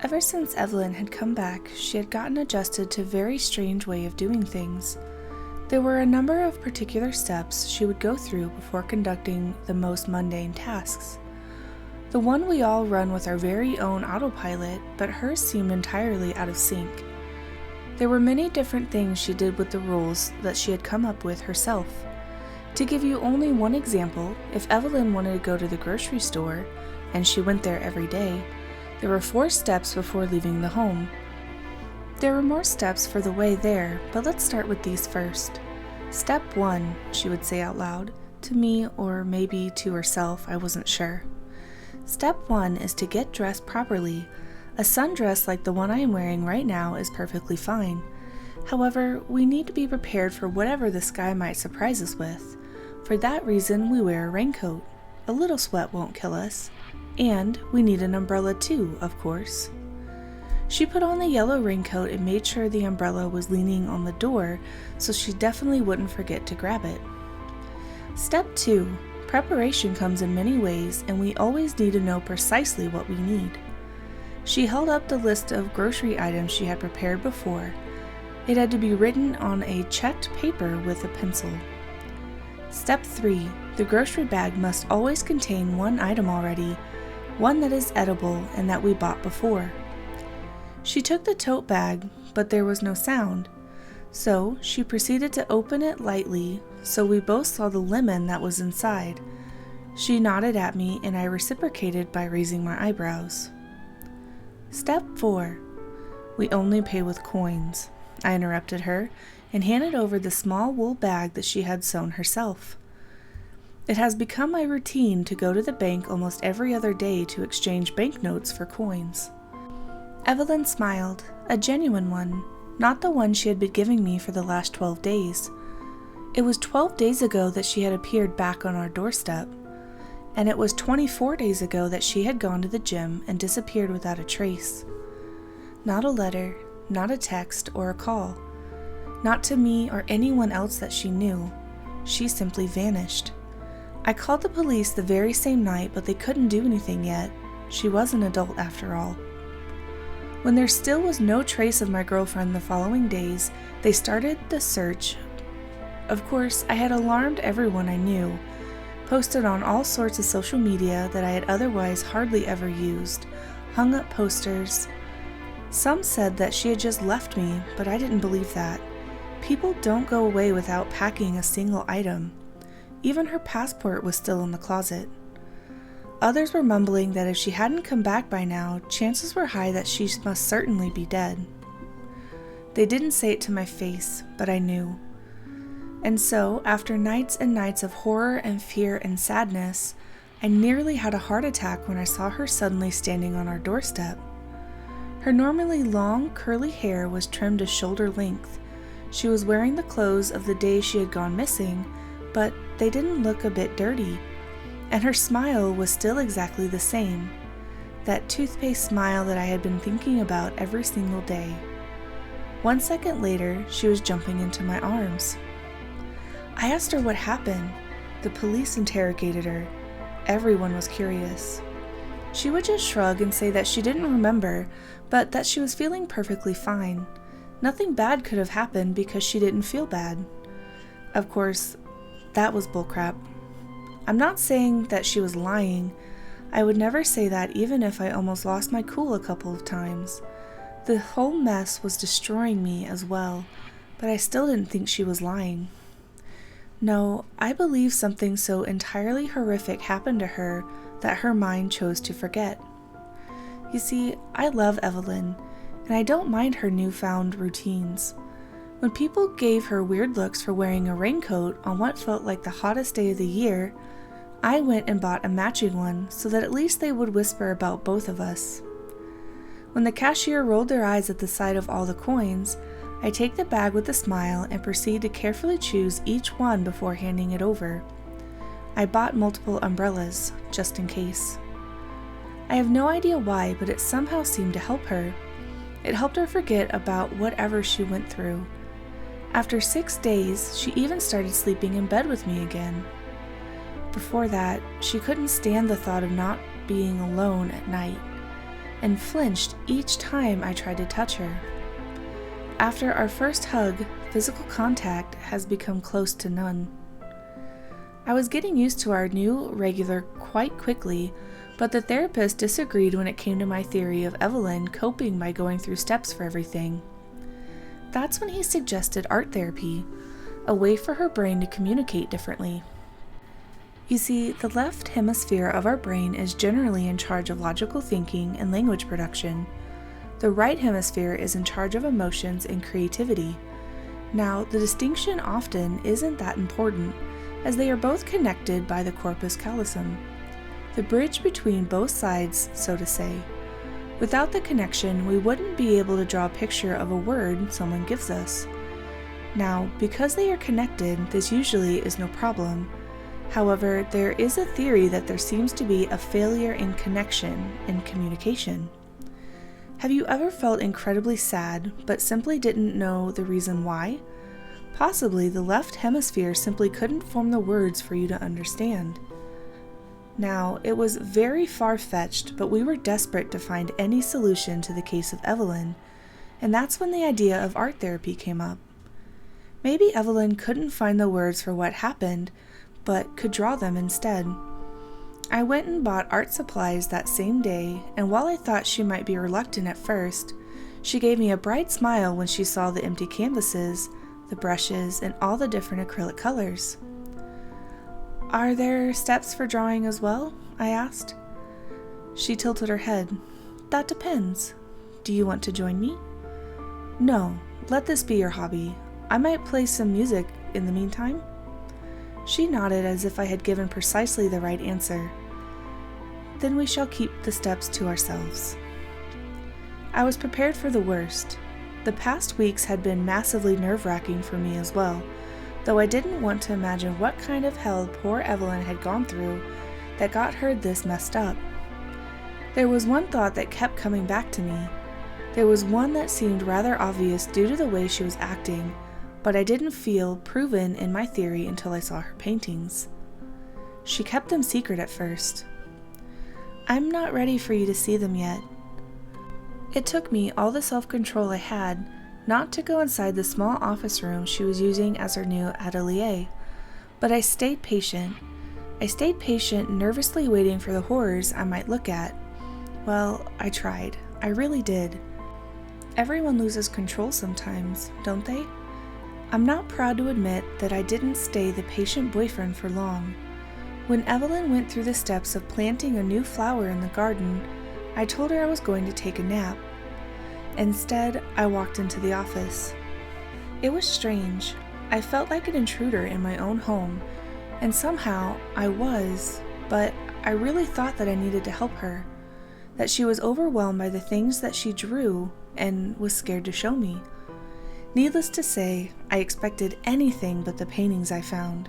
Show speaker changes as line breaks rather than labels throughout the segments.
Ever since Evelyn had come back, she had gotten adjusted to a very strange way of doing things. There were a number of particular steps she would go through before conducting the most mundane tasks. The one we all run with our very own autopilot, but hers seemed entirely out of sync. There were many different things she did with the rules that she had come up with herself. To give you only one example, if Evelyn wanted to go to the grocery store, and she went there every day, there were 4 steps before leaving the home. There were more steps for the way there, but let's start with these first. Step 1, she would say out loud, to me or maybe to herself, I wasn't sure. Step 1 is to get dressed properly. A sundress like the one I am wearing right now is perfectly fine. However, we need to be prepared for whatever the sky might surprise us with. For that reason, we wear a raincoat. A little sweat won't kill us. And we need an umbrella too, of course. She put on the yellow raincoat and made sure the umbrella was leaning on the door so she definitely wouldn't forget to grab it. Step 2. Preparation comes in many ways, and we always need to know precisely what we need. She held up the list of grocery items she had prepared before. It had to be written on a checked paper with a pencil. Step 3. The grocery bag must always contain one item already, one that is edible and that we bought before. She took the tote bag, but there was no sound. So she proceeded to open it lightly so we both saw the lemon that was inside. She nodded at me and I reciprocated by raising my eyebrows. Step 4. We only pay with coins, I interrupted her and handed over the small wool bag that she had sewn herself. It has become my routine to go to the bank almost every other day to exchange banknotes for coins. Evelyn smiled, a genuine one, not the one she had been giving me for the last 12 days. It was 12 days ago that she had appeared back on our doorstep, and it was 24 days ago that she had gone to the gym and disappeared without a trace. Not a letter, not a text or a call. Not to me or anyone else that she knew. She simply vanished. I called the police the very same night, but they couldn't do anything yet. She was an adult after all. When there still was no trace of my girlfriend the following days, they started the search. Of course, I had alarmed everyone I knew, posted on all sorts of social media that I had otherwise hardly ever used, hung up posters. Some said that she had just left me, but I didn't believe that. People don't go away without packing a single item. Even her passport was still in the closet. Others were mumbling that if she hadn't come back by now, chances were high that she must certainly be dead. They didn't say it to my face, but I knew. And so, after nights and nights of horror and fear and sadness, I nearly had a heart attack when I saw her suddenly standing on our doorstep. Her normally long, curly hair was trimmed to shoulder length. She was wearing the clothes of the day she had gone missing, but they didn't look a bit dirty. And her smile was still exactly the same, that toothpaste smile that I had been thinking about every single day. 1 second later, she was jumping into my arms. I asked her what happened. The police interrogated her. Everyone was curious. She would just shrug and say that she didn't remember, but that she was feeling perfectly fine. Nothing bad could have happened because she didn't feel bad. Of course, that was bullcrap. I'm not saying that she was lying. I would never say that even if I almost lost my cool a couple of times. The whole mess was destroying me as well, but I still didn't think she was lying. No, I believe something so entirely horrific happened to her that her mind chose to forget. You see, I love Evelyn, and I don't mind her newfound routines. When people gave her weird looks for wearing a raincoat on what felt like the hottest day of the year, I went and bought a matching one so that at least they would whisper about both of us. When the cashier rolled their eyes at the sight of all the coins, I take the bag with a smile and proceed to carefully choose each one before handing it over. I bought multiple umbrellas, just in case. I have no idea why, but it somehow seemed to help her. It helped her forget about whatever she went through. After 6 days, she even started sleeping in bed with me again. Before that, she couldn't stand the thought of not being alone at night. and flinched each time I tried to touch her. After our first hug, physical contact has become close to none. I was getting used to our new regular quite quickly, but the therapist disagreed when it came to my theory of Evelyn coping by going through steps for everything. That's when he suggested art therapy, a way for her brain to communicate differently. You see, the left hemisphere of our brain is generally in charge of logical thinking and language production. The right hemisphere is in charge of emotions and creativity. Now, the distinction often isn't that important, as they are both connected by the corpus callosum, the bridge between both sides, so to say. Without the connection, we wouldn't be able to draw a picture of a word someone gives us. Now, because they are connected, this usually is no problem. However, there is a theory that there seems to be a failure in connection and communication. Have you ever felt incredibly sad, but simply didn't know the reason why? Possibly the left hemisphere simply couldn't form the words for you to understand. Now, it was very far-fetched, but we were desperate to find any solution to the case of Evelyn, and that's when the idea of art therapy came up. Maybe Evelyn couldn't find the words for what happened, but could draw them instead. I went and bought art supplies that same day, and while I thought she might be reluctant at first, she gave me a bright smile when she saw the empty canvases, the brushes, and all the different acrylic colors. "Are there steps for drawing as well?" I asked. She tilted her head. "That depends. Do you want to join me?" "No, let this be your hobby. I might play some music in the meantime." She nodded as if I had given precisely the right answer. "Then we shall keep the steps to ourselves." I was prepared for the worst. The past weeks had been massively nerve-wracking for me as well, though I didn't want to imagine what kind of hell poor Evelyn had gone through that got her this messed up. There was one thought that kept coming back to me. There was one that seemed rather obvious due to the way she was acting, but I didn't feel proven in my theory until I saw her paintings. She kept them secret at first. "I'm not ready for you to see them yet." It took me all the self-control I had not to go inside the small office room she was using as her new atelier, but I stayed patient. Nervously waiting for the horrors I might look at. Well, I tried. I really did. Everyone loses control sometimes, don't they? I'm not proud to admit that I didn't stay the patient boyfriend for long. When Evelyn went through the steps of planting a new flower in the garden, I told her I was going to take a nap. Instead, I walked into the office. It was strange. I felt like an intruder in my own home, and somehow I was, but I really thought that I needed to help her, that she was overwhelmed by the things that she drew and was scared to show me. Needless to say, I expected anything but the paintings I found.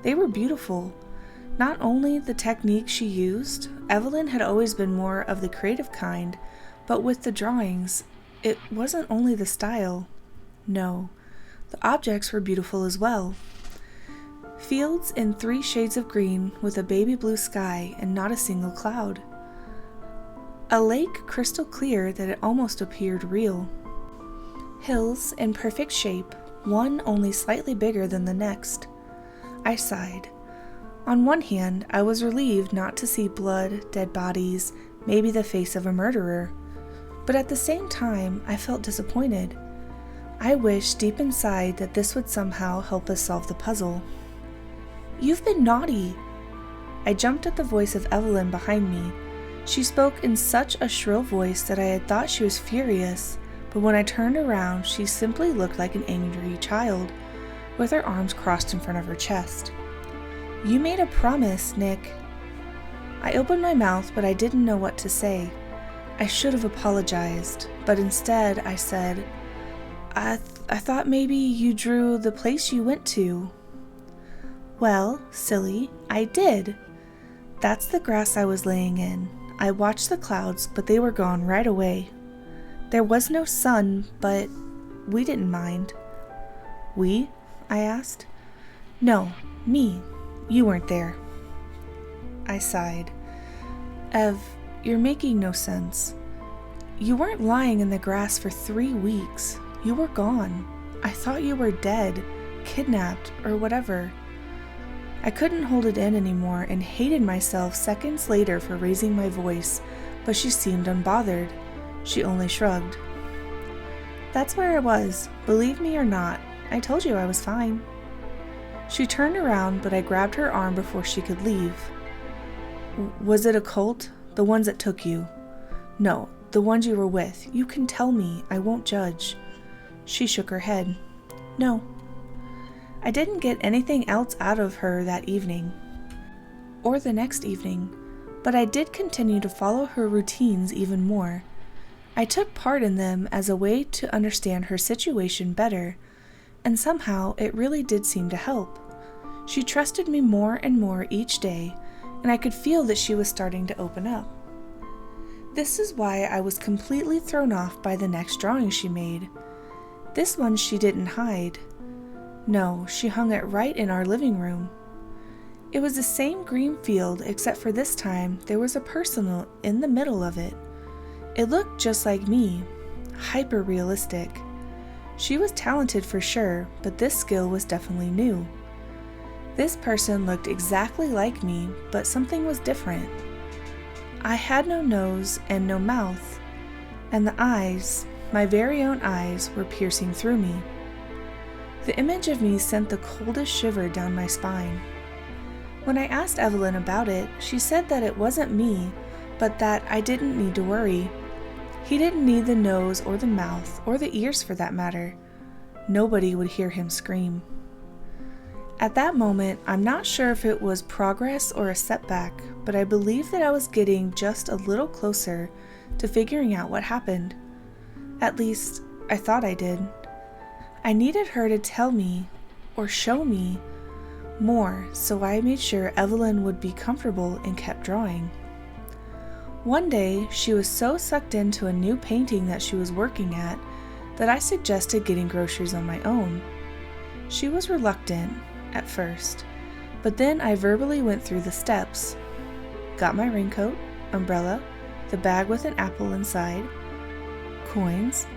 They were beautiful. Not only the technique she used, Evelyn had always been more of the creative kind, but with the drawings, it wasn't only the style. No, the objects were beautiful as well. Fields in 3 shades of green with a baby blue sky and not a single cloud. A lake crystal clear that it almost appeared real. Hills in perfect shape, one only slightly bigger than the next. I sighed. On one hand, I was relieved not to see blood, dead bodies, maybe the face of a murderer. But at the same time, I felt disappointed. I wished deep inside that this would somehow help us solve the puzzle. "You've been naughty." I jumped at the voice of Evelyn behind me. She spoke in such a shrill voice that I had thought she was furious. But when I turned around, she simply looked like an angry child, with her arms crossed in front of her chest. "You made a promise, Nick." I opened my mouth, but I didn't know what to say. I should have apologized, but instead I said, I thought maybe you drew the place you went to." "Well, silly, I did. That's the grass I was laying in. I watched the clouds, but they were gone right away. There was no sun, but we didn't mind." "We?" I asked. "No, me. You weren't there." I sighed. "Ev, you're making no sense. You weren't lying in the grass for 3 weeks. You were gone. I thought you were dead, kidnapped, or whatever. I couldn't hold it in anymore and hated myself seconds later for raising my voice, but she seemed unbothered. She only shrugged. That's where I was, believe me or not. I told you I was fine. She turned around, but I grabbed her arm before she could leave. Was it a cult? The ones that took you? No, the ones you were with. You can tell me. I won't judge. She shook her head. No. I didn't get anything else out of her that evening, or the next evening, but I did continue to follow her routines even more. I took part in them as a way to understand her situation better, and somehow it really did seem to help. She trusted me more and more each day, and I could feel that she was starting to open up. This is why I was completely thrown off by the next drawing she made. This one she didn't hide. No, she hung it right in our living room. It was the same green field, except for this time there was a person in the middle of it. It looked just like me, hyper-realistic. She was talented for sure, but this skill was definitely new. This person looked exactly like me, but something was different. I had no nose and no mouth, and the eyes, my very own eyes, were piercing through me. The image of me sent the coldest shiver down my spine. When I asked Evelyn about it, she said that it wasn't me, but that I didn't need to worry. He didn't need the nose or the mouth, or the ears for that matter. Nobody would hear him scream. At that moment, I'm not sure if it was progress or a setback, but I believe that I was getting just a little closer to figuring out what happened. At least, I thought I did. I needed her to tell me, or show me, more, so I made sure Evelyn would be comfortable and kept drawing. One day, she was so sucked into a new painting that she was working at that I suggested getting groceries on my own. She was reluctant at first, but then I verbally went through the steps. Got my raincoat, umbrella, the bag with an apple inside, coins,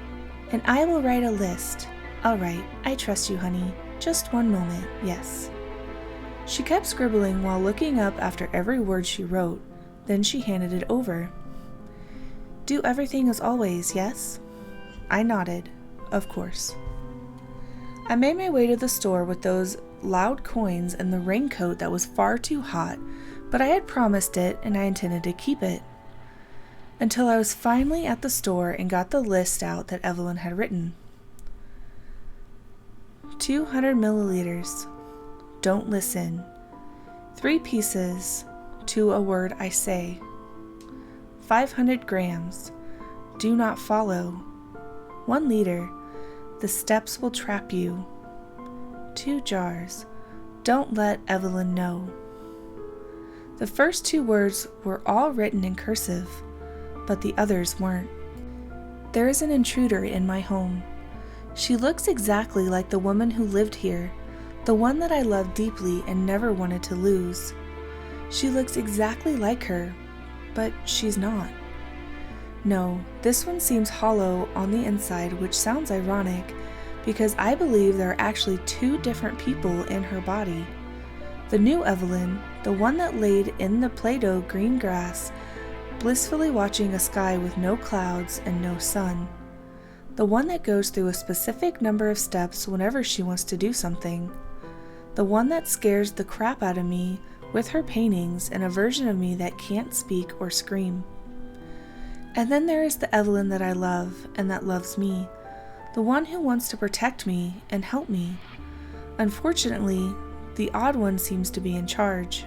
and I will write a list. All right, I trust you, honey. Just one moment, yes. She kept scribbling while looking up after every word she wrote. Then she handed it over. Do everything as always, yes? I nodded. Of course. I made my way to the store with those loud coins and the raincoat that was far too hot, but I had promised it and I intended to keep it. Until I was finally at the store and got the list out that Evelyn had written. 200 milliliters. Don't listen. 3 pieces. To a word I say. 500 grams. Do not follow. 1 liter. The steps will trap you. 2 jars. Don't let Evelyn know. The first 2 words were all written in cursive, but the others weren't. There is an intruder in my home. She looks exactly like the woman who lived here, the one that I loved deeply and never wanted to lose. She looks exactly like her, but she's not. No, this one seems hollow on the inside, which sounds ironic, because I believe there are actually 2 different people in her body. The new Evelyn, the one that laid in the Play-Doh green grass, blissfully watching a sky with no clouds and no sun. The one that goes through a specific number of steps whenever she wants to do something. The one that scares the crap out of me with her paintings, and a version of me that can't speak or scream. And then there is the Evelyn that I love and that loves me, the one who wants to protect me and help me. Unfortunately, the odd one seems to be in charge.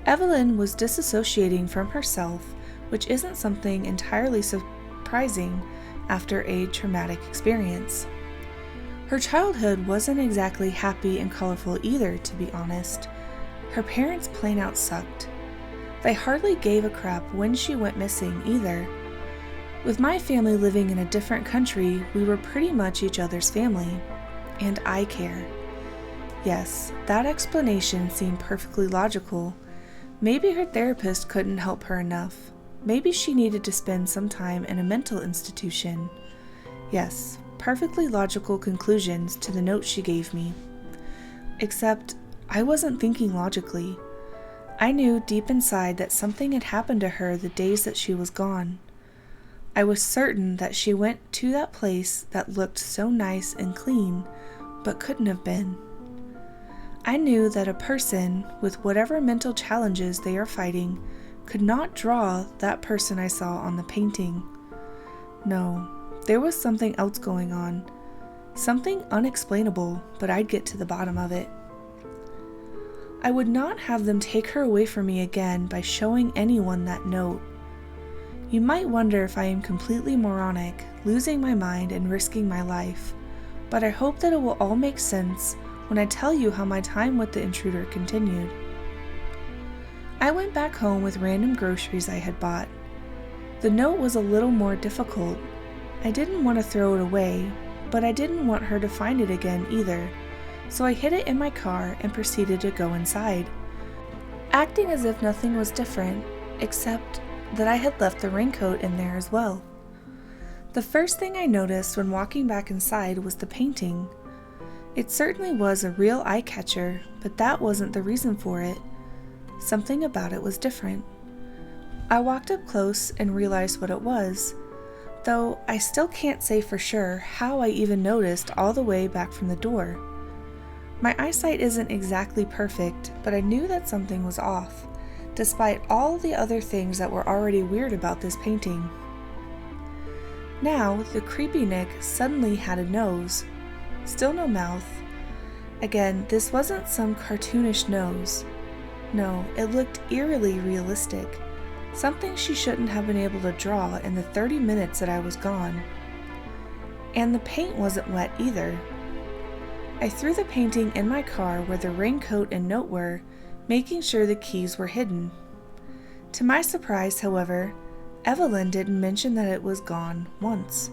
Evelyn was disassociating from herself, which isn't something entirely surprising after a traumatic experience. Her childhood wasn't exactly happy and colorful either, to be honest. Her parents plain out sucked. They hardly gave a crap when she went missing either. With my family living in a different country, we were pretty much each other's family. And I care. Yes, that explanation seemed perfectly logical. Maybe her therapist couldn't help her enough. Maybe she needed to spend some time in a mental institution. Yes, perfectly logical conclusions to the note she gave me. Except, I wasn't thinking logically. I knew deep inside that something had happened to her the days that she was gone. I was certain that she went to that place that looked so nice and clean, but couldn't have been. I knew that a person, with whatever mental challenges they are fighting, could not draw that person I saw on the painting. No, there was something else going on. Something unexplainable, but I'd get to the bottom of it. I would not have them take her away from me again by showing anyone that note. You might wonder if I am completely moronic, losing my mind and risking my life, but I hope that it will all make sense when I tell you how my time with the intruder continued. I went back home with random groceries I had bought. The note was a little more difficult. I didn't want to throw it away, but I didn't want her to find it again either, so I hid it in my car and proceeded to go inside, acting as if nothing was different, except that I had left the raincoat in there as well. The first thing I noticed when walking back inside was the painting. It certainly was a real eye-catcher, but that wasn't the reason for it. Something about it was different. I walked up close and realized what it was, though I still can't say for sure how I even noticed all the way back from the door. My eyesight isn't exactly perfect, but I knew that something was off, despite all the other things that were already weird about this painting. Now, the creepy Nick suddenly had a nose. Still no mouth. Again, this wasn't some cartoonish nose. No, it looked eerily realistic. Something she shouldn't have been able to draw in the 30 minutes that I was gone. And the paint wasn't wet either. I threw the painting in my car where the raincoat and note were, making sure the keys were hidden. To my surprise, however, Evelyn didn't mention that it was gone once.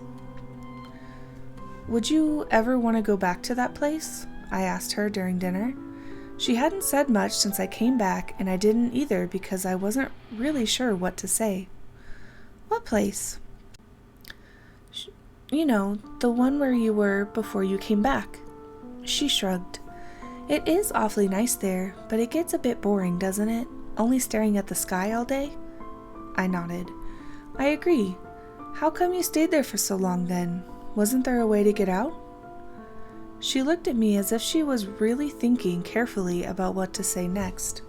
"Would you ever want to go back to that place?" I asked her during dinner. She hadn't said much since I came back, and I didn't either because I wasn't really sure what to say. "What place?" "You know, the one where you were before you came back." She shrugged. "It is awfully nice there, but it gets a bit boring, doesn't it? Only staring at the sky all day?" I nodded. "I agree. How come you stayed there for so long then? Wasn't there a way to get out?" She looked at me as if she was really thinking carefully about what to say next.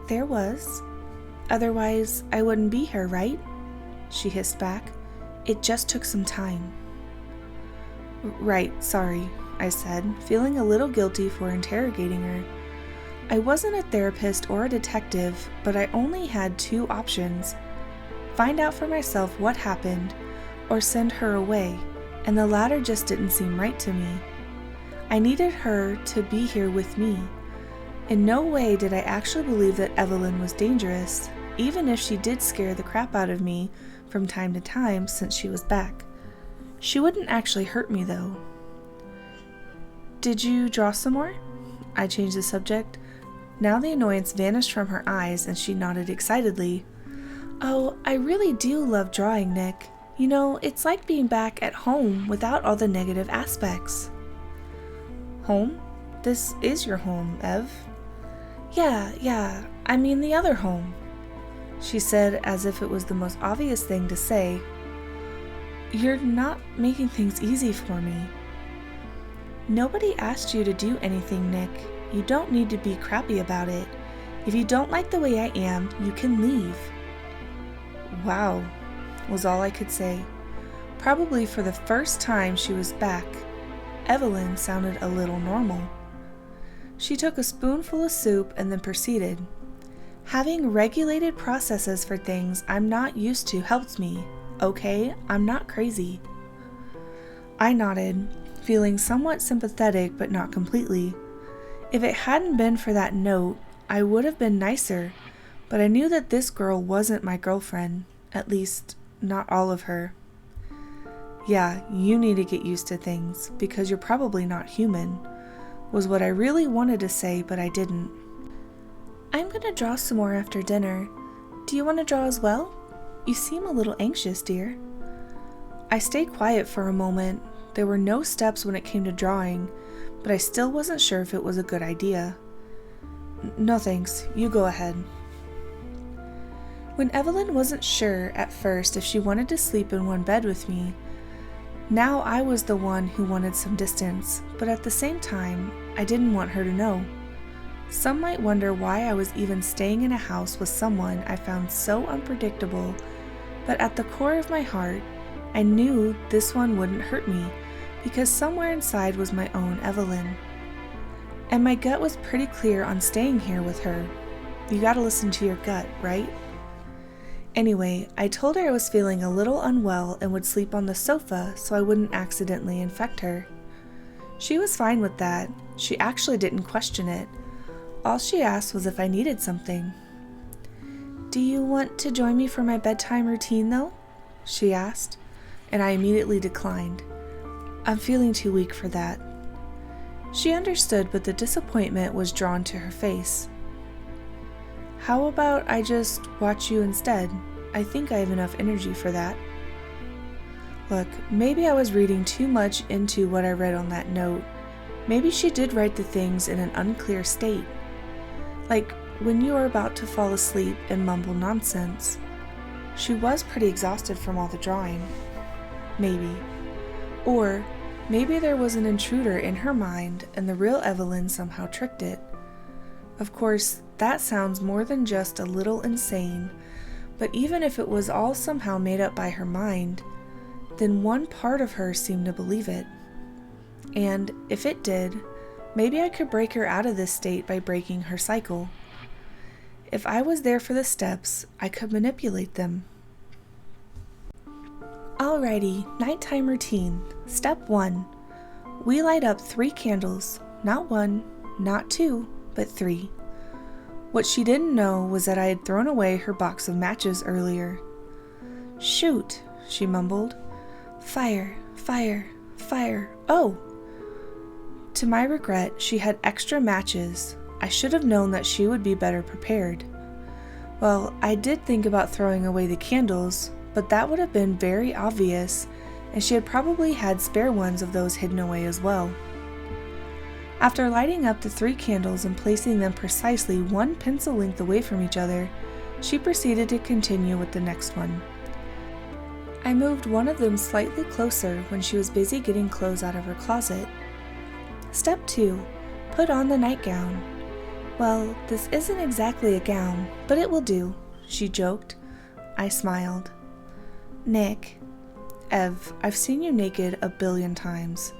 "There was. Otherwise, I wouldn't be here, right?" She hissed back. "It just took some time." "Right, sorry," I said, feeling a little guilty for interrogating her. I wasn't a therapist or a detective, but I only had two options: find out for myself what happened, or send her away, and the latter just didn't seem right to me. I needed her to be here with me. In no way did I actually believe that Evelyn was dangerous, even if she did scare the crap out of me from time to time since she was back. She wouldn't actually hurt me though. "Did you draw some more?" I changed the subject. Now the annoyance vanished from her eyes and she nodded excitedly. "Oh, I really do love drawing, Nick. You know, it's like being back at home without all the negative aspects." "Home? This is your home, Ev." Yeah, I mean the other home," she said as if it was the most obvious thing to say. "You're not making things easy for me." "Nobody asked you to do anything, Nick. You don't need to be crappy about it. If you don't like the way I am, you can leave." "Wow," was all I could say. Probably for the first time she was back, Evelyn sounded a little normal. She took a spoonful of soup and then proceeded. "Having regulated processes for things I'm not used to helps me, okay? I'm not crazy." I nodded, feeling somewhat sympathetic but not completely. If it hadn't been for that note, I would have been nicer, but I knew that this girl wasn't my girlfriend, at least not all of her. "Yeah, you need to get used to things, because you're probably not human," was what I really wanted to say, but I didn't. "I'm gonna draw some more after dinner. Do you want to draw as well?" You seem a little anxious, dear. I stayed quiet for a moment. There were no steps when it came to drawing, but I still wasn't sure if it was a good idea. No thanks, you go ahead. When Evelyn wasn't sure at first if she wanted to sleep in one bed with me, now I was the one who wanted some distance, but at the same time, I didn't want her to know. Some might wonder why I was even staying in a house with someone I found so unpredictable, but at the core of my heart, I knew this one wouldn't hurt me because somewhere inside was my own Evelyn. And my gut was pretty clear on staying here with her. You gotta listen to your gut, right? Anyway, I told her I was feeling a little unwell and would sleep on the sofa so I wouldn't accidentally infect her. She was fine with that. She actually didn't question it. All she asked was if I needed something. Do you want to join me for my bedtime routine though? She asked, and I immediately declined. I'm feeling too weak for that. She understood, but the disappointment was drawn to her face. How about I just watch you instead? I think I have enough energy for that. Look, maybe I was reading too much into what I read on that note. Maybe she did write the things in an unclear state. Like when you are about to fall asleep and mumble nonsense. She was pretty exhausted from all the drawing. Maybe. Or maybe there was an intruder in her mind and the real Evelyn somehow tricked it. Of course, that sounds more than just a little insane, but even if it was all somehow made up by her mind, then one part of her seemed to believe it. And if it did, maybe I could break her out of this state by breaking her cycle. If I was there for the steps, I could manipulate them. Alrighty, nighttime routine. Step 1. We light up 3 candles, not 1, not 2, but 3. What she didn't know was that I had thrown away her box of matches earlier. Shoot, she mumbled. Fire, fire, fire. Oh! To my regret, she had extra matches. I should have known that she would be better prepared. Well, I did think about throwing away the candles, but that would have been very obvious, and she had probably had spare ones of those hidden away as well. After lighting up the 3 candles and placing them precisely 1 pencil length away from each other, she proceeded to continue with the next one. I moved one of them slightly closer when she was busy getting clothes out of her closet. Step 2. Put on the nightgown. Well, this isn't exactly a gown, but it will do, she joked. I smiled. Nick. Ev, I've seen you naked a billion times.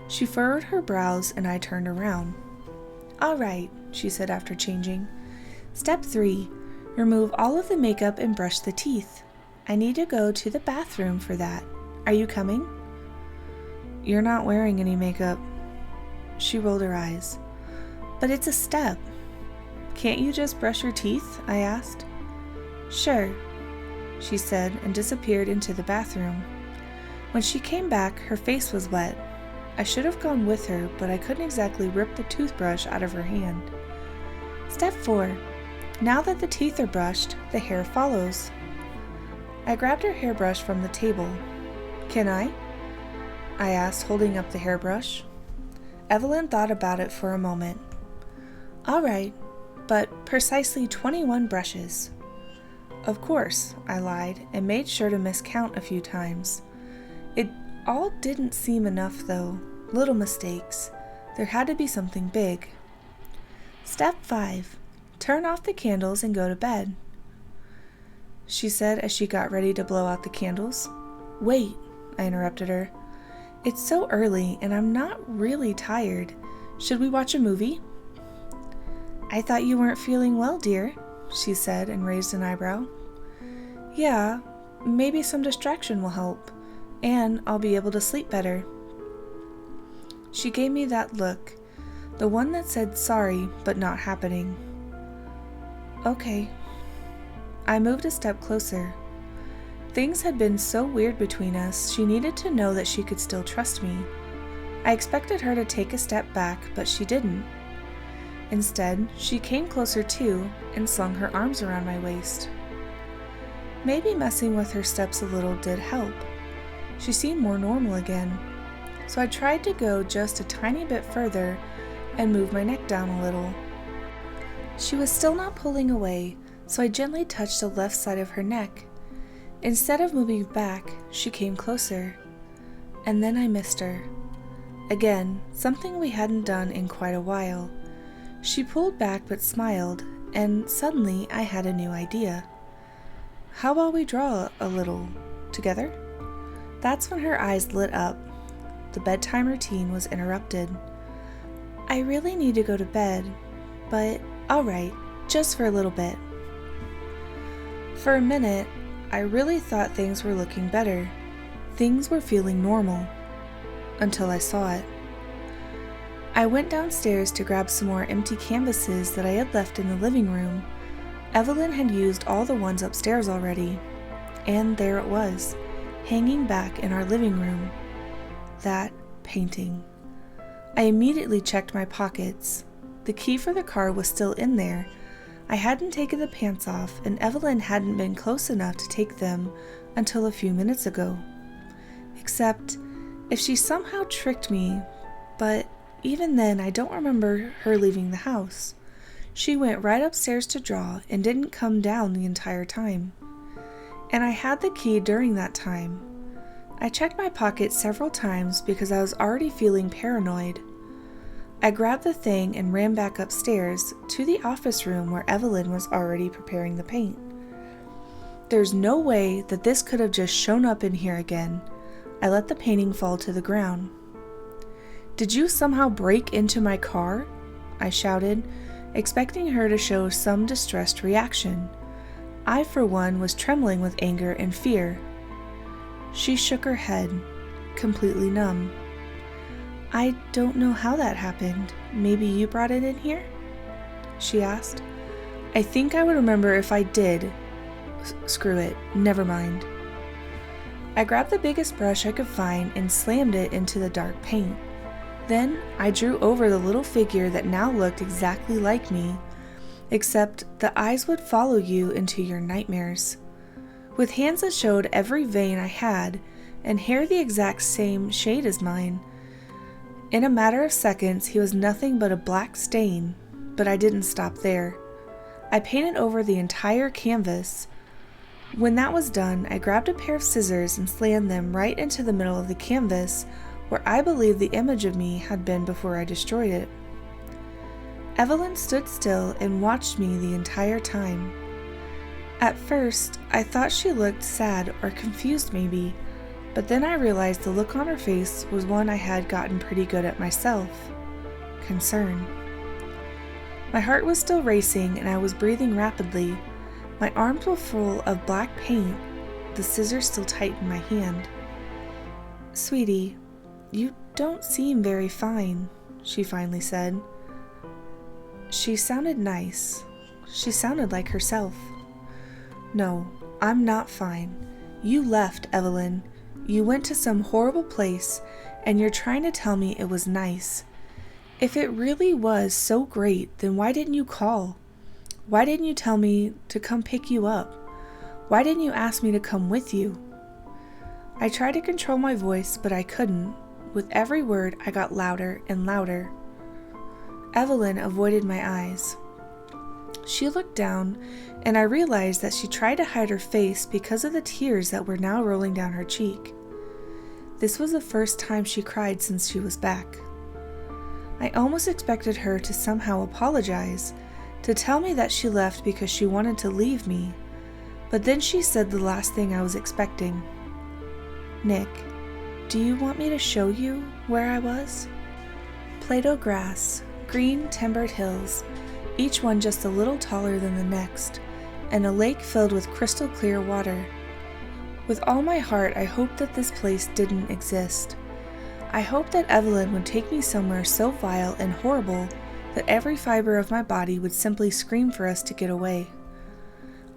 She furrowed her brows and I turned around. All right, she said after changing. Step 3. Remove all of the makeup and brush the teeth. I need to go to the bathroom for that. Are you coming? You're not wearing any makeup. She rolled her eyes. But it's a step. Can't you just brush your teeth? I asked. Sure, she said and disappeared into the bathroom. When she came back, her face was wet. I should have gone with her, but I couldn't exactly rip the toothbrush out of her hand. Step 4. Now that the teeth are brushed, the hair follows. I grabbed her hairbrush from the table. Can I asked, holding up the hairbrush. Evelyn thought about it for a moment. All right, but precisely 21 brushes. Of course, I lied and made sure to miscount a few times. It all didn't seem enough though. Little mistakes. There had to be something big. Step 5. Turn off the candles and go to bed, she said as she got ready to blow out the candles. Wait, I interrupted her. It's so early and I'm not really tired. Should we watch a movie? I thought you weren't feeling well, dear, she said and raised an eyebrow. Yeah, maybe some distraction will help, and I'll be able to sleep better. She gave me that look, the one that said sorry but not happening. Okay. I moved a step closer. Things had been so weird between us, she needed to know that she could still trust me. I expected her to take a step back, but she didn't. Instead, she came closer too and slung her arms around my waist. Maybe messing with her steps a little did help. She seemed more normal again, so I tried to go just a tiny bit further and move my neck down a little. She was still not pulling away, so I gently touched the left side of her neck. Instead of moving back, she came closer, and then I missed her. Again, something we hadn't done in quite a while. She pulled back but smiled, and suddenly I had a new idea. How about we draw a little together? That's when her eyes lit up. The bedtime routine was interrupted. I really need to go to bed, but all right, just for a little bit. For a minute, I really thought things were looking better. Things were feeling normal, until I saw it. I went downstairs to grab some more empty canvases that I had left in the living room. Evelyn had used all the ones upstairs already, and there it was, hanging back in our living room. That painting. I immediately checked my pockets. The key for the car was still in there. I hadn't taken the pants off, and Evelyn hadn't been close enough to take them until a few minutes ago. Except, if she somehow tricked me, but even then I don't remember her leaving the house. She went right upstairs to draw and didn't come down the entire time. And I had the key during that time. I checked my pocket several times because I was already feeling paranoid. I grabbed the thing and ran back upstairs to the office room where Evelyn was already preparing the paint. There's no way that this could have just shown up in here again. I let the painting fall to the ground. "Did you somehow break into my car?" I shouted, expecting her to show some distressed reaction. I, for one, was trembling with anger and fear. She shook her head, completely numb. "I don't know how that happened. Maybe you brought it in here?" she asked. "I think I would remember if I did. Screw it, never mind." I grabbed the biggest brush I could find and slammed it into the dark paint. Then I drew over the little figure that now looked exactly like me, except the eyes would follow you into your nightmares. With hands that showed every vein I had, and hair the exact same shade as mine. In a matter of seconds, he was nothing but a black stain, but I didn't stop there. I painted over the entire canvas. When that was done, I grabbed a pair of scissors and slammed them right into the middle of the canvas, where I believed the image of me had been before I destroyed it. Evelyn stood still and watched me the entire time. At first, I thought she looked sad or confused maybe, but then I realized the look on her face was one I had gotten pretty good at myself. Concern. My heart was still racing and I was breathing rapidly. My arms were full of black paint, the scissors still tight in my hand. "Sweetie, you don't seem very fine," she finally said. She sounded nice. She sounded like herself. "No, I'm not fine. You left, Evelyn. You went to some horrible place, and you're trying to tell me it was nice. If it really was so great, then why didn't you call? Why didn't you tell me to come pick you up? Why didn't you ask me to come with you?" I tried to control my voice, but I couldn't. With every word, I got louder and louder. Evelyn avoided my eyes. She looked down, and I realized that she tried to hide her face because of the tears that were now rolling down her cheek. This was the first time she cried since she was back. I almost expected her to somehow apologize, to tell me that she left because she wanted to leave me, but then she said the last thing I was expecting. "Nick, do you want me to show you where I was?" Play-Doh grass, green timbered hills, each one just a little taller than the next, and a lake filled with crystal clear water. With all my heart, I hoped that this place didn't exist. I hoped that Evelyn would take me somewhere so vile and horrible that every fiber of my body would simply scream for us to get away.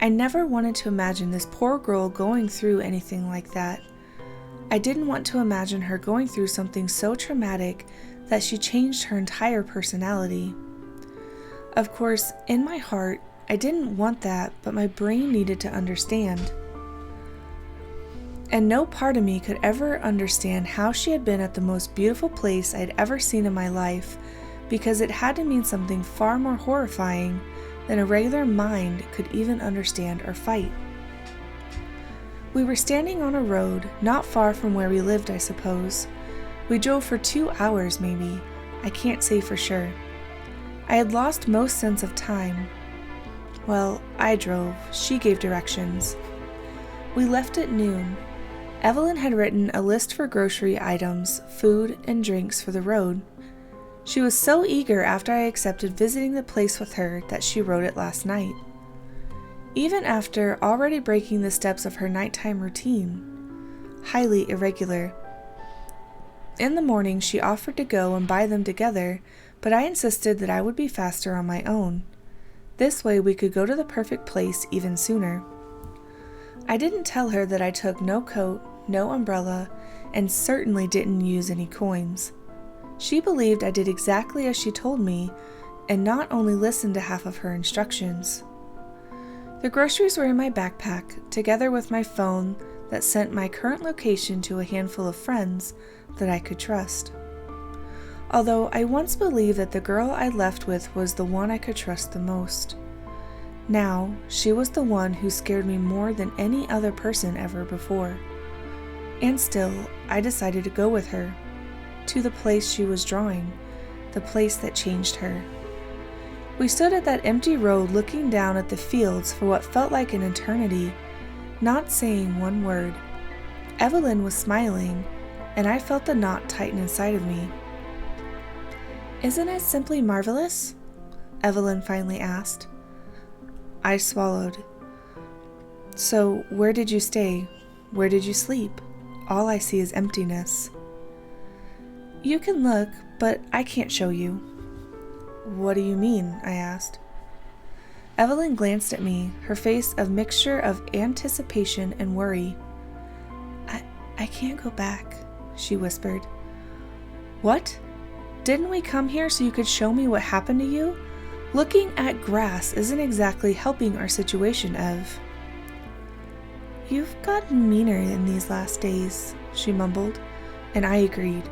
I never wanted to imagine this poor girl going through anything like that. I didn't want to imagine her going through something so traumatic that she changed her entire personality. Of course, in my heart, I didn't want that, but my brain needed to understand. And no part of me could ever understand how she had been at the most beautiful place I'd ever seen in my life, because it had to mean something far more horrifying than a regular mind could even understand or fight. We were standing on a road not far from where we lived, I suppose. We drove for 2 hours maybe, I can't say for sure. I had lost most sense of time. Well, I drove, she gave directions. We left at noon. Evelyn had written a list for grocery items, food, and drinks for the road. She was so eager after I accepted visiting the place with her that she wrote it last night. Even after already breaking the steps of her nighttime routine. Highly irregular. In the morning she offered to go and buy them together, but I insisted that I would be faster on my own. This way we could go to the perfect place even sooner. I didn't tell her that I took no coat, no umbrella, and certainly didn't use any coins. She believed I did exactly as she told me, and not only listened to half of her instructions. The groceries were in my backpack, together with my phone that sent my current location to a handful of friends that I could trust. Although I once believed that the girl I left with was the one I could trust the most. Now, she was the one who scared me more than any other person ever before. And still, I decided to go with her, to the place she was drawing, the place that changed her. We stood at that empty road looking down at the fields for what felt like an eternity, not saying one word. Evelyn was smiling, and I felt the knot tighten inside of me. "Isn't it simply marvelous?" Evelyn finally asked. I swallowed. "So, where did you stay? Where did you sleep? All I see is emptiness." "You can look, but I can't show you." "What do you mean?" I asked. Evelyn glanced at me, her face a mixture of anticipation and worry. I can't go back," she whispered. "What? Didn't we come here so you could show me what happened to you? Looking at grass isn't exactly helping our situation, Ev." "You've gotten meaner in these last days," she mumbled, and I agreed.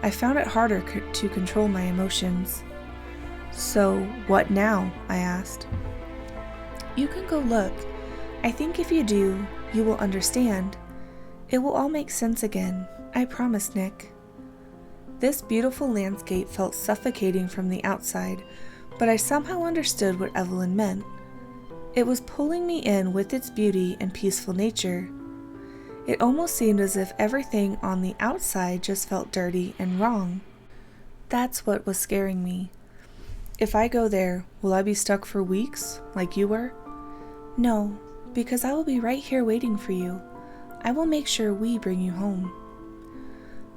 I found it harder to control my emotions. "So, what now?" I asked. "You can go look. I think if you do, you will understand. It will all make sense again, I promise, Nick." This beautiful landscape felt suffocating from the outside, but I somehow understood what Evelyn meant. It was pulling me in with its beauty and peaceful nature. It almost seemed as if everything on the outside just felt dirty and wrong. That's what was scaring me. If I go there, will I be stuck for weeks, like you were? No, because I will be right here waiting for you. I will make sure we bring you home.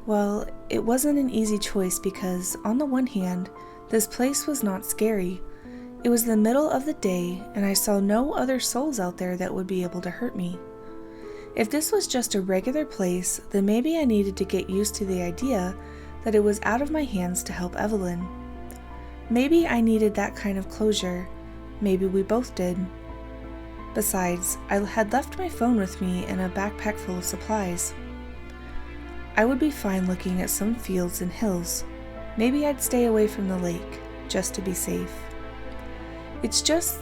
Well, it wasn't an easy choice because, on the one hand, this place was not scary. It was the middle of the day, and I saw no other souls out there that would be able to hurt me. If this was just a regular place, then maybe I needed to get used to the idea that it was out of my hands to help Evelyn. Maybe I needed that kind of closure. Maybe we both did. Besides, I had left my phone with me and a backpack full of supplies. I would be fine looking at some fields and hills. Maybe I'd stay away from the lake, just to be safe. It's just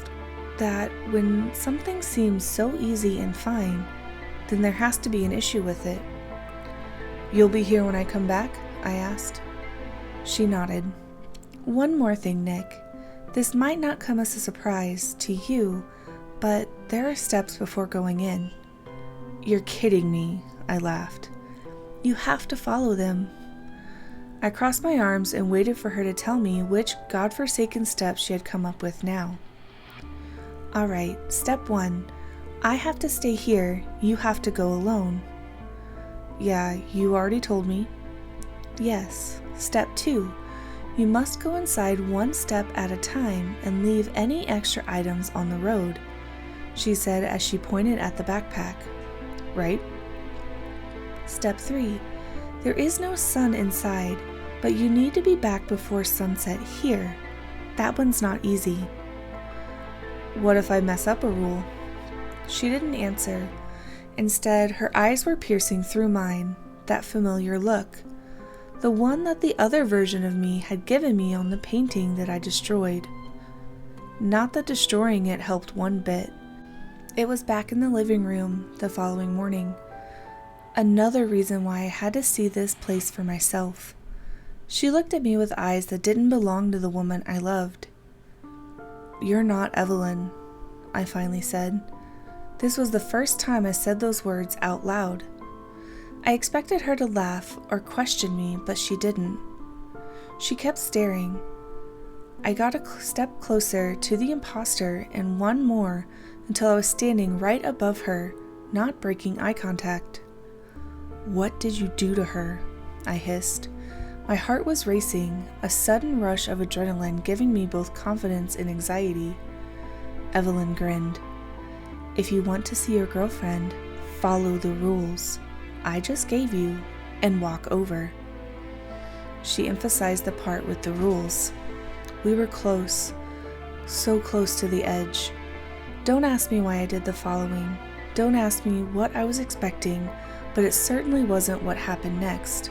that when something seems so easy and fine, then there has to be an issue with it. "You'll be here when I come back?" I asked. She nodded. "One more thing, Nick. This might not come as a surprise to you, but there are steps before going in." "You're kidding me," I laughed. "You have to follow them." I crossed my arms and waited for her to tell me which godforsaken steps she had come up with now. "All right, step 1. I have to stay here. You have to go alone." "Yeah, you already told me." "Yes. Step 2. You must go inside one step at a time and leave any extra items on the road," she said as she pointed at the backpack. "Right?" "Step 3. There is no sun inside, but you need to be back before sunset here. That one's not easy." "What if I mess up a rule?" She didn't answer. Instead, her eyes were piercing through mine, that familiar look, the one that the other version of me had given me on the painting that I destroyed. Not that destroying it helped one bit. It was back in the living room the following morning. Another reason why I had to see this place for myself. She looked at me with eyes that didn't belong to the woman I loved. "You're not Evelyn," I finally said. This was the first time I said those words out loud. I expected her to laugh or question me, but she didn't. She kept staring. I got a step closer to the imposter and one more until I was standing right above her, not breaking eye contact. "What did you do to her?" I hissed. My heart was racing, a sudden rush of adrenaline giving me both confidence and anxiety. Evelyn grinned. "If you want to see your girlfriend, follow the rules I just gave you and walk over." She emphasized the part with the rules. We were close, so close to the edge. Don't ask me why I did the following. Don't ask me what I was expecting, but it certainly wasn't what happened next.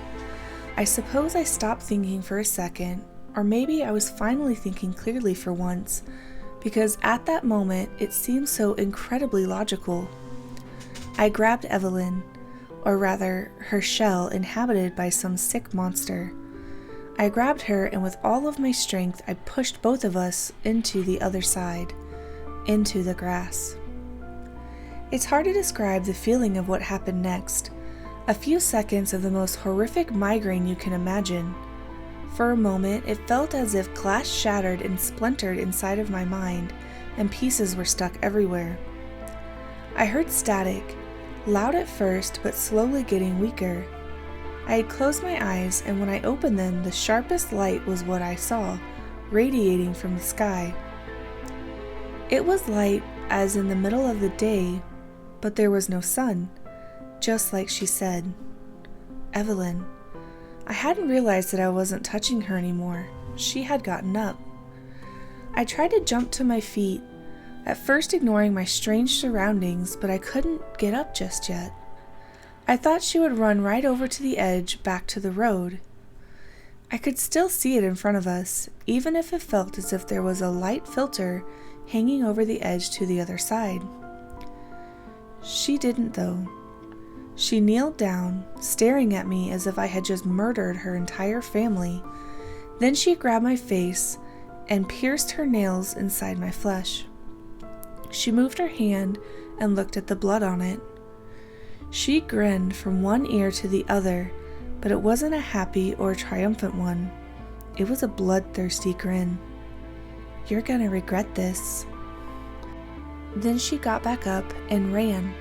I suppose I stopped thinking for a second, or maybe I was finally thinking clearly for once, because at that moment it seemed so incredibly logical. I grabbed Evelyn, or rather, her shell inhabited by some sick monster. I grabbed her, and with all of my strength, I pushed both of us into the other side, into the grass. It's hard to describe the feeling of what happened next. A few seconds of the most horrific migraine you can imagine. For a moment, it felt as if glass shattered and splintered inside of my mind, and pieces were stuck everywhere. I heard static, loud at first, but slowly getting weaker. I had closed my eyes, and when I opened them, the sharpest light was what I saw, radiating from the sky. It was light as in the middle of the day, but there was no sun, just like she said. Evelyn. I hadn't realized that I wasn't touching her anymore. She had gotten up. I tried to jump to my feet, at first ignoring my strange surroundings, but I couldn't get up just yet. I thought she would run right over to the edge, back to the road. I could still see it in front of us, even if it felt as if there was a light filter hanging over the edge to the other side. She didn't, though. She kneeled down, staring at me as if I had just murdered her entire family. Then she grabbed my face and pierced her nails inside my flesh. She moved her hand and looked at the blood on it. She grinned from one ear to the other, but it wasn't a happy or triumphant one. It was a bloodthirsty grin. "You're gonna regret this." Then she got back up and ran.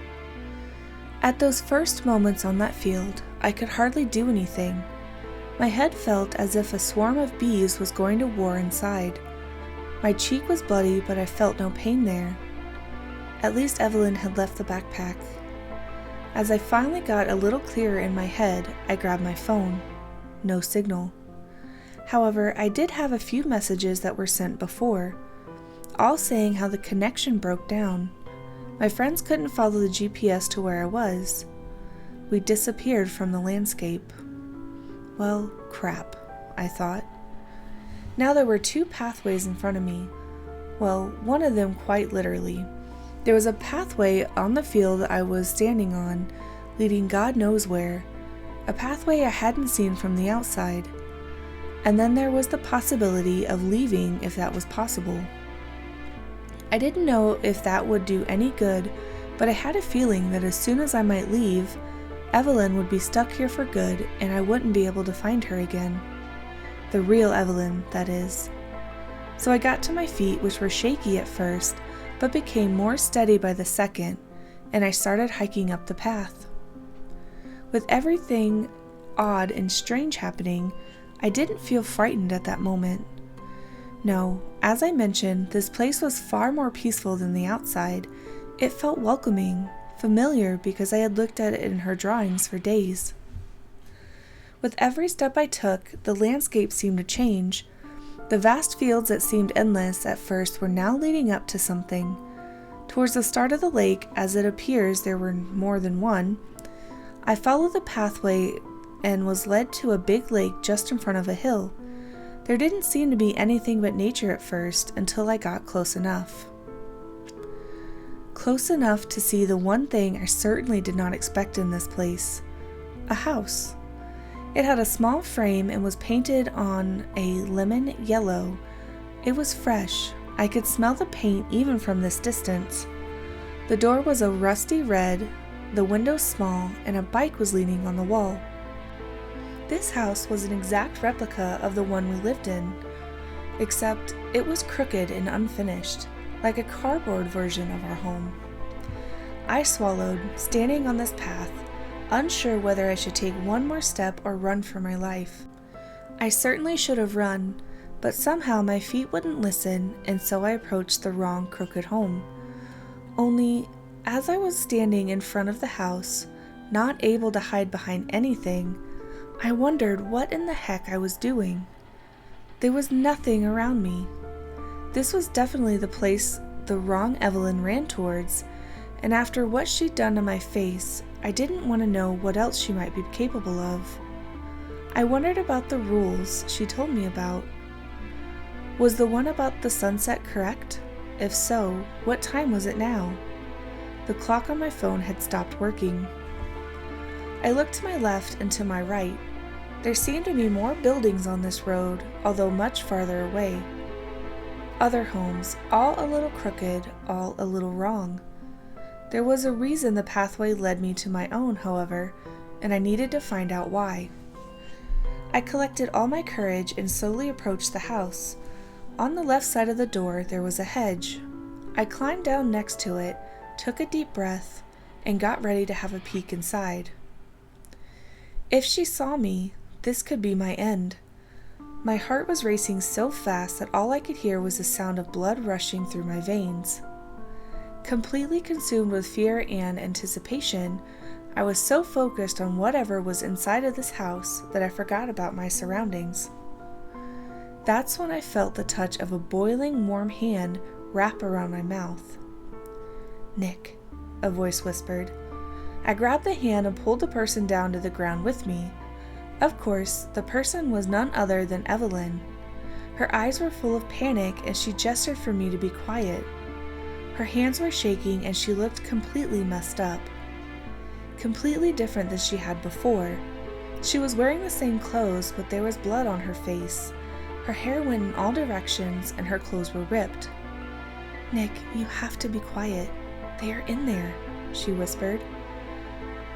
At those first moments on that field, I could hardly do anything. My head felt as if a swarm of bees was going to war inside. My cheek was bloody, but I felt no pain there. At least Evelyn had left the backpack. As I finally got a little clearer in my head, I grabbed my phone. No signal. However, I did have a few messages that were sent before, all saying how the connection broke down. My friends couldn't follow the GPS to where I was. We disappeared from the landscape. Well, crap, I thought. Now there were two pathways in front of me. Well, one of them quite literally. There was a pathway on the field I was standing on, leading God knows where. A pathway I hadn't seen from the outside. And then there was the possibility of leaving if that was possible. I didn't know if that would do any good, but I had a feeling that as soon as I might leave, Evelyn would be stuck here for good and I wouldn't be able to find her again. The real Evelyn, that is. So I got to my feet, which were shaky at first, but became more steady by the second, and I started hiking up the path. With everything odd and strange happening, I didn't feel frightened at that moment. No, as I mentioned, this place was far more peaceful than the outside. It felt welcoming, familiar because I had looked at it in her drawings for days. With every step I took, the landscape seemed to change. The vast fields that seemed endless at first were now leading up to something. Towards the start of the lake, as it appears there were more than one, I followed the pathway and was led to a big lake just in front of a hill. There didn't seem to be anything but nature at first until I got close enough. Close enough to see the one thing I certainly did not expect in this place: a house. It had a small frame and was painted on a lemon yellow. It was fresh. I could smell the paint even from this distance. The door was a rusty red, the windows small, and a bike was leaning on the wall. This house was an exact replica of the one we lived in, except it was crooked and unfinished, like a cardboard version of our home. I swallowed, standing on this path, unsure whether I should take one more step or run for my life. I certainly should have run, but somehow my feet wouldn't listen, and so I approached the wrong crooked home. Only, as I was standing in front of the house, not able to hide behind anything, I wondered what in the heck I was doing. There was nothing around me. This was definitely the place the wrong Evelyn ran towards, and after what she'd done to my face, I didn't want to know what else she might be capable of. I wondered about the rules she told me about. Was the one about the sunset correct? If so, what time was it now? The clock on my phone had stopped working. I looked to my left and to my right. There seemed to be more buildings on this road, although much farther away. Other homes, all a little crooked, all a little wrong. There was a reason the pathway led me to my own, however, and I needed to find out why. I collected all my courage and slowly approached the house. On the left side of the door there was a hedge. I climbed down next to it, took a deep breath, and got ready to have a peek inside. If she saw me, this could be my end. My heart was racing so fast that all I could hear was the sound of blood rushing through my veins. Completely consumed with fear and anticipation, I was so focused on whatever was inside of this house that I forgot about my surroundings. That's when I felt the touch of a boiling warm hand wrap around my mouth. "Nick," a voice whispered. I grabbed the hand and pulled the person down to the ground with me. Of course, the person was none other than Evelyn. Her eyes were full of panic and she gestured for me to be quiet. Her hands were shaking and she looked completely messed up. Completely different than she had before. She was wearing the same clothes, but there was blood on her face. Her hair went in all directions and her clothes were ripped. "Nick, you have to be quiet. They are in there," she whispered.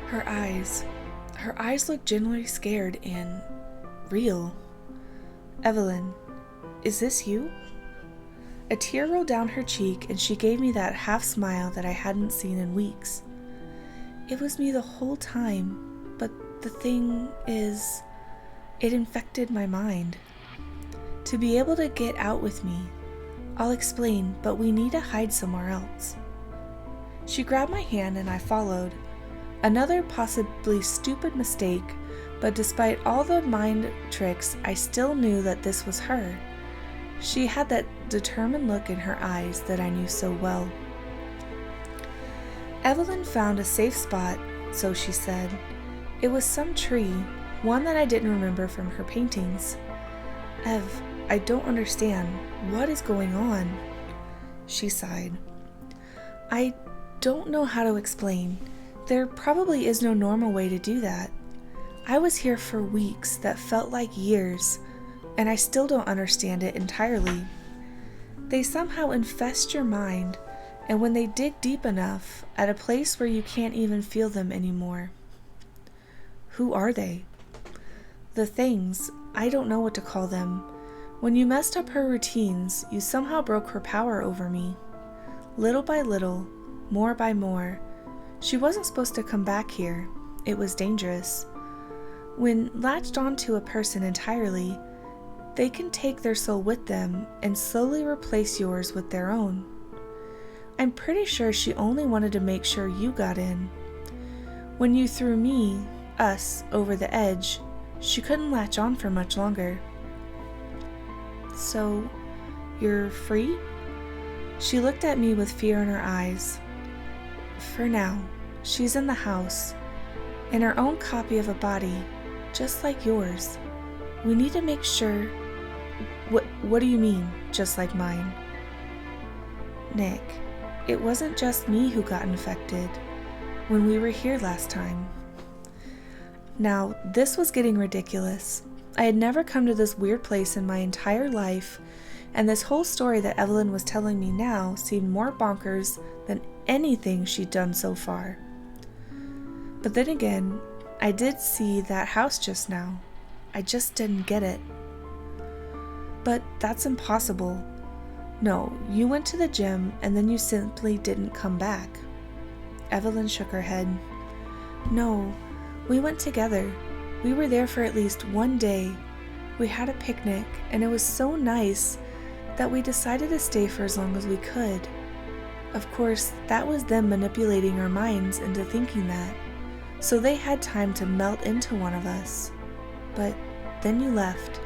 Her eyes looked genuinely scared and real. "Evelyn, is this you?" A tear rolled down her cheek and she gave me that half smile that I hadn't seen in weeks. "It was me the whole time, but the thing is, it infected my mind. To be able to get out with me, I'll explain, but we need to hide somewhere else." She grabbed my hand and I followed. Another possibly stupid mistake, but despite all the mind tricks, I still knew that this was her. She had that determined look in her eyes that I knew so well. Evelyn found a safe spot, so she said. It was some tree, one that I didn't remember from her paintings. "Ev, I don't understand. What is going on?" She sighed. "I don't know how to explain. There probably is no normal way to do that. I was here for weeks that felt like years, and I still don't understand it entirely. They somehow infest your mind, and when they dig deep enough, at a place where you can't even feel them anymore." "Who are they?" "The things. I don't know what to call them. When you messed up her routines, you somehow broke her power over me. Little by little, more by more. She wasn't supposed to come back here. It was dangerous. When latched onto a person entirely, they can take their soul with them and slowly replace yours with their own. I'm pretty sure she only wanted to make sure you got in. When you threw us, over the edge, she couldn't latch on for much longer." "So, you're free?" She looked at me with fear in her eyes. For now, she's in the house, in her own copy of a body, just like yours. We need to make sure... What do you mean, just like mine? Nick, it wasn't just me who got infected when we were here last time. Now, this was getting ridiculous. I had never come to this weird place in my entire life, and this whole story that Evelyn was telling me now seemed more bonkers than anything she'd done so far. But then again, I did see that house just now. I just didn't get it. But that's impossible. No, you went to the gym and then you simply didn't come back. Evelyn shook her head. No, we went together. We were there for at least one day. We had a picnic and it was so nice that we decided to stay for as long as we could. Of course, that was them manipulating our minds into thinking that, so they had time to melt into one of us. But then you left.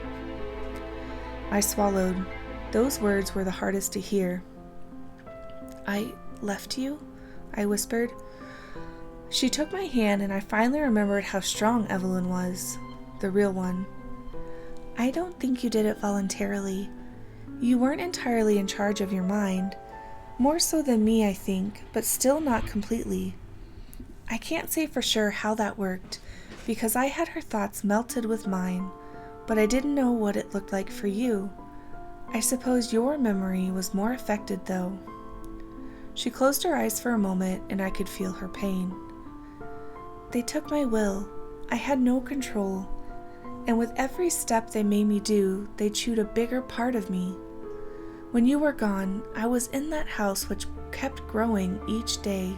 I swallowed. Those words were the hardest to hear. I left you? I whispered. She took my hand and I finally remembered how strong Evelyn was, the real one. I don't think you did it voluntarily. You weren't entirely in charge of your mind. More so than me, I think, but still not completely. I can't say for sure how that worked, because I had her thoughts melted with mine, but I didn't know what it looked like for you. I suppose your memory was more affected, though. She closed her eyes for a moment, and I could feel her pain. They took my will. I had no control, and with every step they made me do, they chewed a bigger part of me. When you were gone, I was in that house which kept growing each day.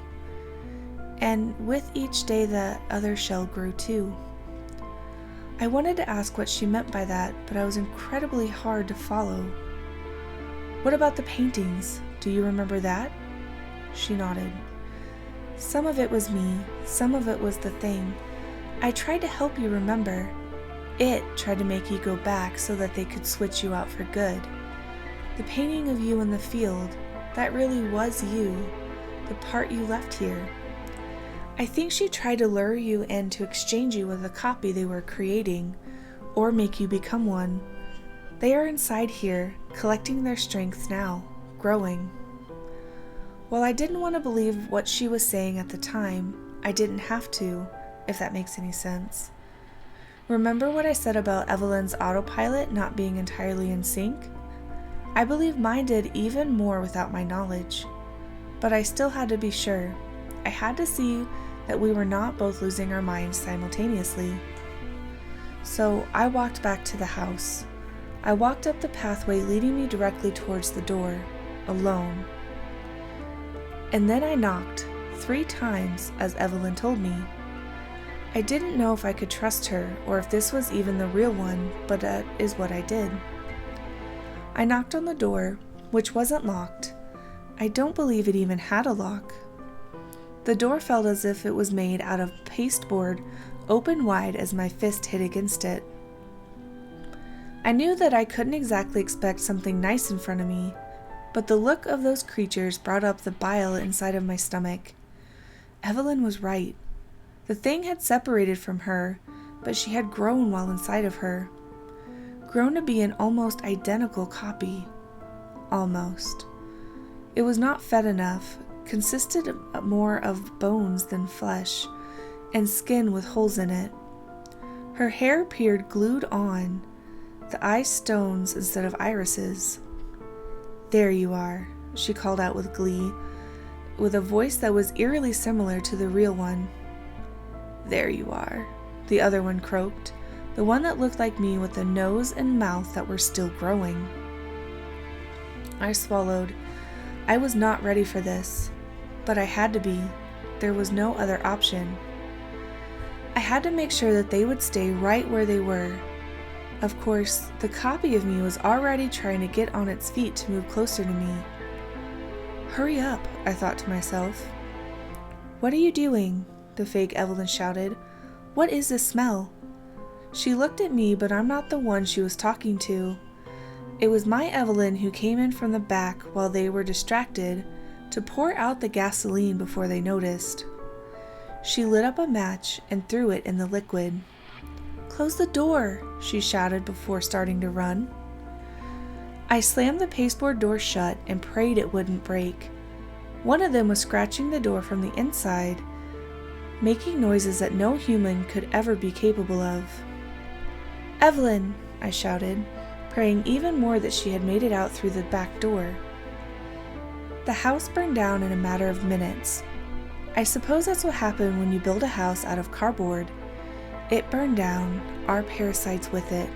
And with each day the other shell grew too. I wanted to ask what she meant by that, but I was incredibly hard to follow. What about the paintings? Do you remember that? She nodded. Some of it was me, some of it was the thing. I tried to help you remember. It tried to make you go back so that they could switch you out for good. The painting of you in the field, that really was you, the part you left here. I think she tried to lure you in to exchange you with a copy they were creating, or make you become one. They are inside here, collecting their strength now, growing. While I didn't want to believe what she was saying at the time, I didn't have to, if that makes any sense. Remember what I said about Evelyn's autopilot not being entirely in sync? I believe mine did even more without my knowledge. But I still had to be sure. I had to see that we were not both losing our minds simultaneously. So I walked back to the house. I walked up the pathway leading me directly towards the door, alone. And then I knocked 3 times, as Evelyn told me. I didn't know if I could trust her or if this was even the real one, but that is what I did. I knocked on the door, which wasn't locked. I don't believe it even had a lock. The door felt as if it was made out of pasteboard, open wide as my fist hit against it. I knew that I couldn't exactly expect something nice in front of me, but the look of those creatures brought up the bile inside of my stomach. Evelyn was right. The thing had separated from her, but she had grown while inside of her. Grown to be an almost identical copy. Almost. It was not fed enough, consisted more of bones than flesh, and skin with holes in it. Her hair appeared glued on, the eyes stones instead of irises. "There you are," she called out with glee, with a voice that was eerily similar to the real one. "There you are," the other one croaked, the one that looked like me with a nose and mouth that were still growing. I swallowed. I was not ready for this, but I had to be. There was no other option. I had to make sure that they would stay right where they were. Of course, the copy of me was already trying to get on its feet to move closer to me. "Hurry up," I thought to myself. "What are you doing?" the fake Evelyn shouted. "What is this smell?" She looked at me, but I'm not the one she was talking to. It was my Evelyn who came in from the back while they were distracted to pour out the gasoline before they noticed. She lit up a match and threw it in the liquid. "Close the door," she shouted before starting to run. I slammed the pasteboard door shut and prayed it wouldn't break. One of them was scratching the door from the inside, making noises that no human could ever be capable of. "Evelyn," I shouted, praying even more that she had made it out through the back door. The house burned down in a matter of minutes. I suppose that's what happened when you build a house out of cardboard. It burned down, our parasites with it.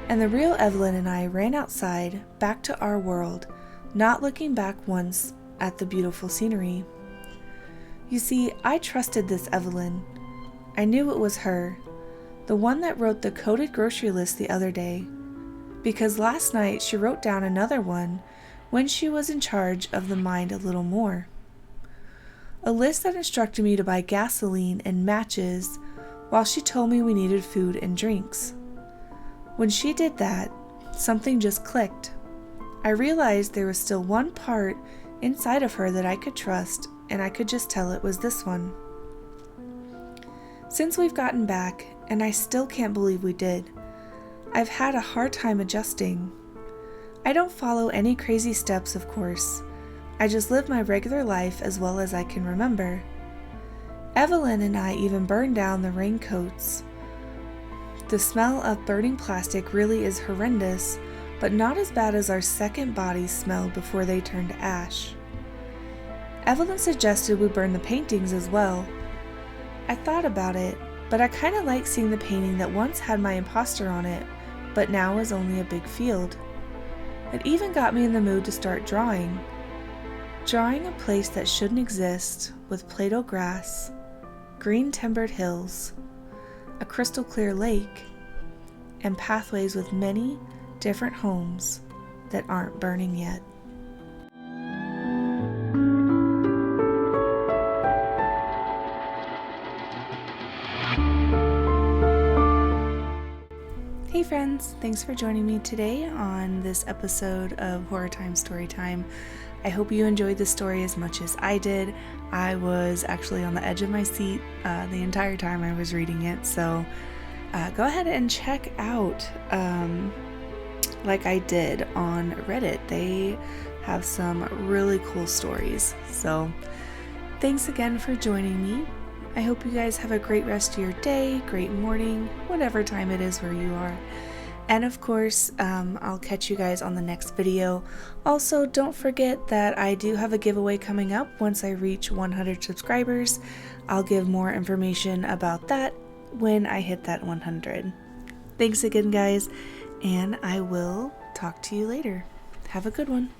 And the real Evelyn and I ran outside, back to our world, not looking back once at the beautiful scenery. You see, I trusted this Evelyn. I knew it was her, the one that wrote the coded grocery list the other day, because last night she wrote down another one when she was in charge of the mind a little more. A list that instructed me to buy gasoline and matches while she told me we needed food and drinks. When she did that, something just clicked. I realized there was still one part inside of her that I could trust, and I could just tell it was this one. Since we've gotten back, and I still can't believe we did, I've had a hard time adjusting. I don't follow any crazy steps, of course. I just live my regular life as well as I can remember. Evelyn and I even burned down the raincoats. The smell of burning plastic really is horrendous, but not as bad as our second bodies smelled before they turned to ash. Evelyn suggested we burn the paintings as well. I thought about it, but I kind of like seeing the painting that once had my imposter on it, but now is only a big field. It even got me in the mood to start drawing. Drawing a place that shouldn't exist with Play-Doh grass, green timbered hills, a crystal clear lake, and pathways with many different homes that aren't burning yet. Hey friends, thanks for joining me today on this episode of Horror Time Storytime. I hope you enjoyed the story as much as I did. I was actually on the edge of my seat the entire time I was reading it, so go ahead and check out Like I Did on Reddit. They have some really cool stories. So thanks again for joining me. I hope you guys have a great rest of your day, great morning, whatever time it is where you are. And of course, I'll catch you guys on the next video. Also, don't forget that I do have a giveaway coming up once I reach 100 subscribers. I'll give more information about that when I hit that 100. Thanks again, guys, and I will talk to you later. Have a good one.